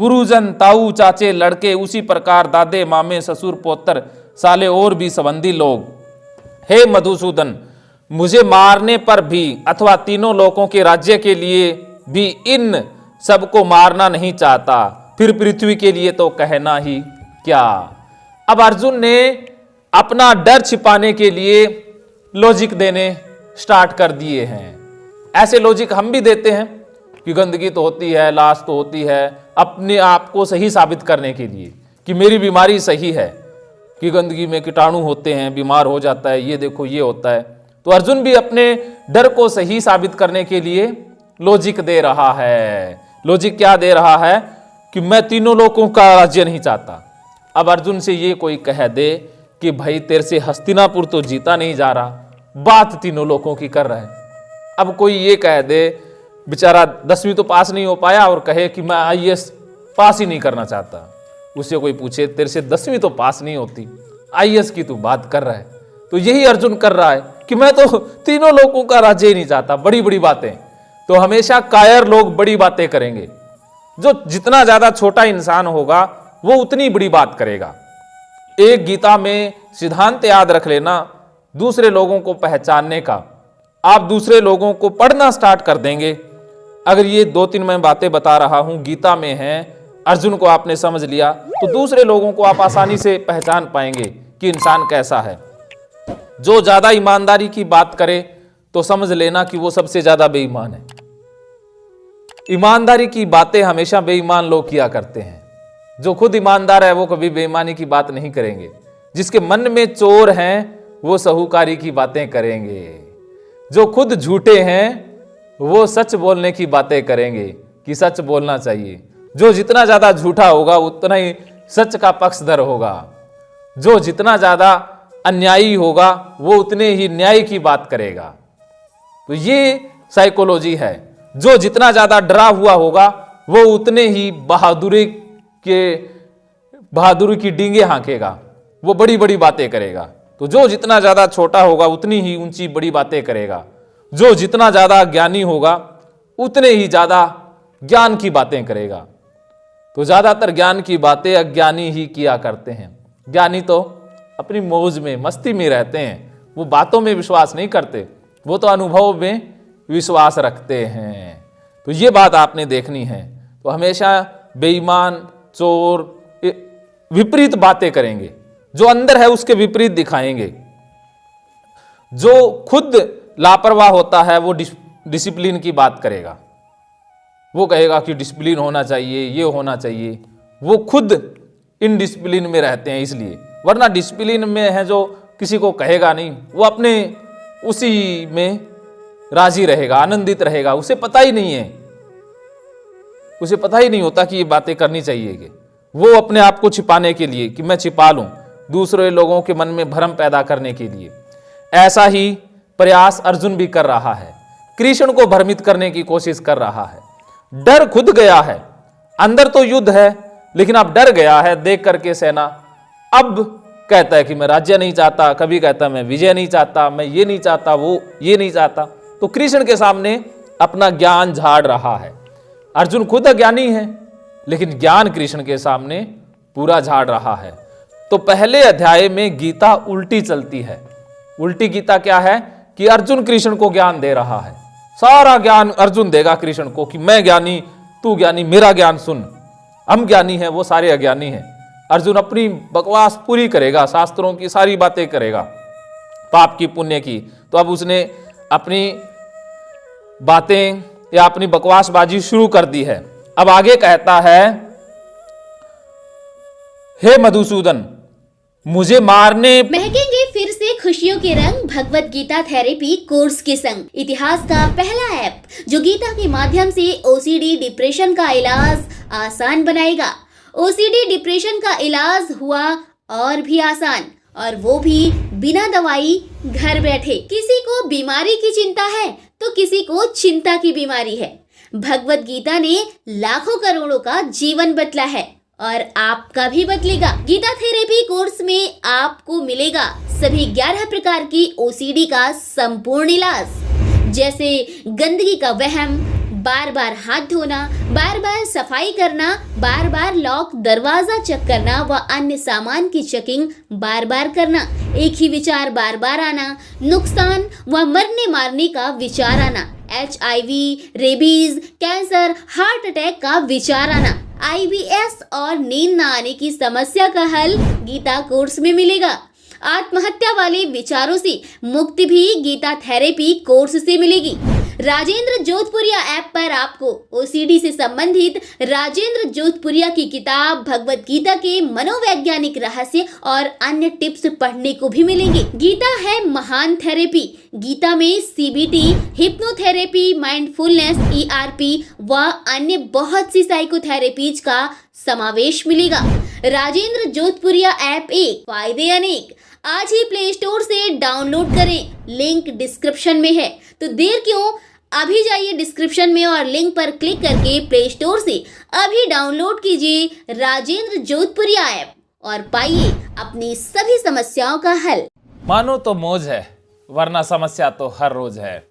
गुरुजन, ताऊ, चाचे, लड़के, उसी प्रकार दादे, मामे, ससुर, पोतर, साले और भी संबंधी लोग। हे मधुसूदन, मुझे मारने पर भी अथवा तीनों लोकों के राज्य के लिए भी इन सबको मारना नहीं चाहता, फिर पृथ्वी के लिए तो कहना ही क्या। अब अर्जुन ने अपना डर छिपाने के लिए लॉजिक देने स्टार्ट कर दिए हैं। ऐसे लॉजिक हम भी देते हैं कि गंदगी तो होती है, लाश तो होती है, अपने आप को सही साबित करने के लिए कि मेरी बीमारी सही है, कि गंदगी में कीटाणु होते हैं, बीमार हो जाता है, ये देखो ये होता है। तो अर्जुन भी अपने डर को सही साबित करने के लिए लॉजिक दे रहा है। लॉजिक क्या दे रहा है कि मैं तीनों लोगों का राज्य नहीं चाहता। अब अर्जुन से ये कोई कह दे कि भाई तेरे से हस्तिनापुर तो जीता नहीं जा रहा, बात तीनों लोगों की कर रहा है। अब कोई ये कह दे, बेचारा 10वीं तो पास नहीं हो पाया और कहे कि मैं IAS पास ही नहीं करना चाहता। उससे कोई पूछे तेरे से 10वीं तो पास नहीं होती, IAS की तू बात कर रहा है। तो यही अर्जुन कर रहा है कि मैं तो तीनों लोगों का राज्य ही नहीं चाहता। बड़ी बड़ी बातें तो हमेशा कायर लोग बड़ी बातें करेंगे। जो जितना ज्यादा छोटा इंसान होगा वो उतनी बड़ी बात करेगा। एक गीता में सिद्धांत याद रख लेना, दूसरे लोगों को पहचानने का। आप दूसरे लोगों को पढ़ना स्टार्ट कर देंगे, अगर ये 2-3 मैं बातें बता रहा हूं गीता में हैं, अर्जुन को आपने समझ लिया तो दूसरे लोगों को आप आसानी से पहचान पाएंगे कि इंसान कैसा है। जो ज्यादा ईमानदारी की बात करे तो समझ लेना कि वो सबसे ज्यादा बेईमान है। ईमानदारी की बातें हमेशा बेईमान लोग किया करते हैं। जो खुद ईमानदार है वो कभी बेईमानी की बात नहीं करेंगे। जिसके मन में चोर हैं वो साहूकारी की बातें करेंगे। जो खुद झूठे हैं वो सच बोलने की बातें करेंगे कि सच बोलना चाहिए। जो जितना ज्यादा झूठा होगा उतना ही सच का पक्षधर होगा। जो जितना ज्यादा अन्यायी होगा वो उतने ही न्याय की बात करेगा। तो ये साइकोलॉजी है। जो जितना ज्यादा डरा हुआ होगा वो उतने ही बहादुरी की डींगे हाँकेगा, वो बड़ी बड़ी बातें करेगा। तो जो जितना ज्यादा छोटा होगा उतनी ही ऊंची बड़ी बातें करेगा। जो जितना ज्यादा ज्ञानी होगा उतने ही ज्यादा ज्ञान की बातें करेगा। तो ज्यादातर ज्ञान की बातें अज्ञानी ही किया करते हैं। ज्ञानी तो अपनी मौज में मस्ती में रहते हैं, वो बातों में विश्वास नहीं करते, वो तो अनुभव में विश्वास रखते हैं। तो ये बात आपने देखनी है। तो हमेशा बेईमान, चोर विपरीत बातें करेंगे, जो अंदर है उसके विपरीत दिखाएंगे। जो खुद लापरवाह होता है वो डिसिप्लिन की बात करेगा। वो कहेगा कि डिसिप्लिन होना चाहिए, ये होना चाहिए। वो खुद इनडिसिप्लिन में रहते हैं इसलिए, वरना डिसिप्लिन में है जो किसी को कहेगा नहीं, वो अपने उसी में राजी रहेगा, आनंदित रहेगा। उसे पता ही नहीं है, उसे पता ही नहीं होता कि ये बातें करनी चाहिए। कि वो अपने आप को छिपाने के लिए कि मैं छिपा लूं, दूसरे लोगों के मन में भ्रम पैदा करने के लिए। ऐसा ही प्रयास अर्जुन भी कर रहा है, कृष्ण को भ्रमित करने की कोशिश कर रहा है। डर खुद गया है, अंदर तो युद्ध है लेकिन अब डर गया है देख करके सेना। अब कहता है कि मैं राज्य नहीं चाहता, कभी कहता है मैं विजय नहीं चाहता, मैं ये नहीं चाहता, वो ये नहीं चाहता। तो कृष्ण के सामने अपना ज्ञान झाड़ रहा है। अर्जुन खुद अज्ञानी है लेकिन ज्ञान कृष्ण के सामने पूरा झाड़ रहा है। तो पहले अध्याय में गीता उल्टी चलती है। उल्टी गीता क्या है कि अर्जुन कृष्ण को ज्ञान दे रहा है। सारा ज्ञान अर्जुन देगा कृष्ण को कि मैं ज्ञानी, तू ज्ञानी, मेरा ज्ञान सुन। हम ज्ञानी हैं, वो सारे अज्ञानी हैं। अर्जुन अपनी बकवास पूरी करेगा, शास्त्रों की सारी बातें करेगा, पाप की पुण्य की। तो अब उसने अपनी बातें या अपनी बकवासबाजी शुरू कर दी है। अब आगे कहता है, हे मधुसूदन, मुझे मारने महकेंगे फिर से खुशियों के रंग भगवत गीता थेरेपी कोर्स के संग। इतिहास का पहला ऐप जो गीता के माध्यम से OCD डिप्रेशन का इलाज आसान बनाएगा। OCD डिप्रेशन का इलाज हुआ और भी आसान, और वो भी बिना दवाई, घर बैठे। किसी को बीमारी की चिंता है तो किसी को चिंता की बीमारी है। भगवत गीता ने लाखों करोड़ों का जीवन बदला है और आपका भी बदलेगा। गीता थेरेपी कोर्स में आपको मिलेगा सभी 11 प्रकार की OCD का संपूर्ण इलाज, जैसे गंदगी का वहम, बार बार हाथ धोना, बार बार सफाई करना, बार बार लॉक दरवाजा चेक करना व अन्य सामान की चेकिंग बार बार करना, एक ही विचार बार बार आना, नुकसान व मरने मारने का विचार आना, HIV, rabies, cancer, heart attack का विचार आना, IBS और नींद न आने की समस्या का हल गीता कोर्स में मिलेगा। आत्महत्या वाले विचारों से मुक्ति भी गीता थेरेपी कोर्स से मिलेगी। राजेंद्र जोधपुरिया ऐप पर आपको OCD से संबंधित राजेंद्र जोधपुरिया की किताब भगवत गीता के मनोवैज्ञानिक रहस्य और अन्य टिप्स पढ़ने को भी मिलेंगे। गीता है महान थेरेपी। गीता में CBT, हिप्नोथेरेपी, माइंडफुलनेस, ERP व अन्य बहुत सी साइकोथेरेपीज का समावेश मिलेगा। राजेंद्र जोधपुरिया ऐप एक, फायदे अनेक। आज ही प्ले स्टोर से डाउनलोड करें, लिंक डिस्क्रिप्शन में है। तो देर क्यों, अभी जाइए डिस्क्रिप्शन में और लिंक पर क्लिक करके प्ले स्टोर से अभी डाउनलोड कीजिए राजेंद्र जोधपुरिया ऐप और पाइए अपनी सभी समस्याओं का हल। मानो तो मौज है, वरना समस्या तो हर रोज है।